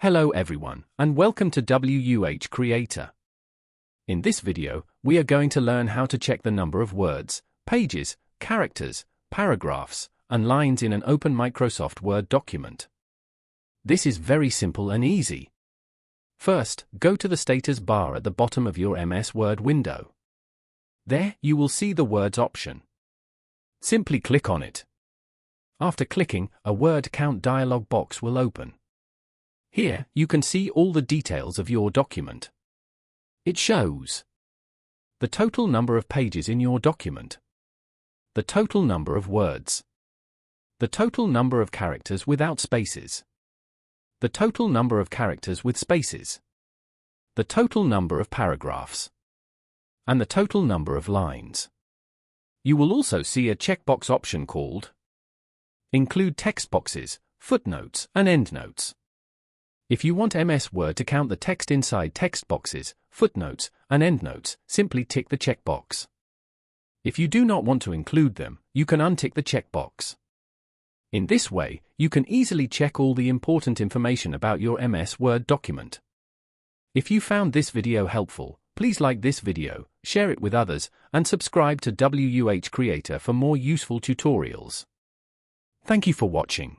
Hello everyone, and welcome to WH Creator. In this video, we are going to learn how to check the number of words, pages, characters, paragraphs, and lines in an open Microsoft Word document. This is very simple and easy. First, go to the status bar at the bottom of your MS Word window. There, you will see the Words option. Simply click on it. After clicking, a word count dialog box will open. Here, you can see all the details of your document. It shows the total number of pages in your document, the total number of words, the total number of characters without spaces, the total number of characters with spaces, the total number of paragraphs, and the total number of lines. You will also see a checkbox option called Include textboxes, footnotes, and endnotes. If you want MS Word to count the text inside text boxes, footnotes, and endnotes, simply tick the checkbox. If you do not want to include them, you can untick the checkbox. In this way, you can easily check all the important information about your MS Word document. If you found this video helpful, please like this video, share it with others, and subscribe to WH Creator for more useful tutorials. Thank you for watching.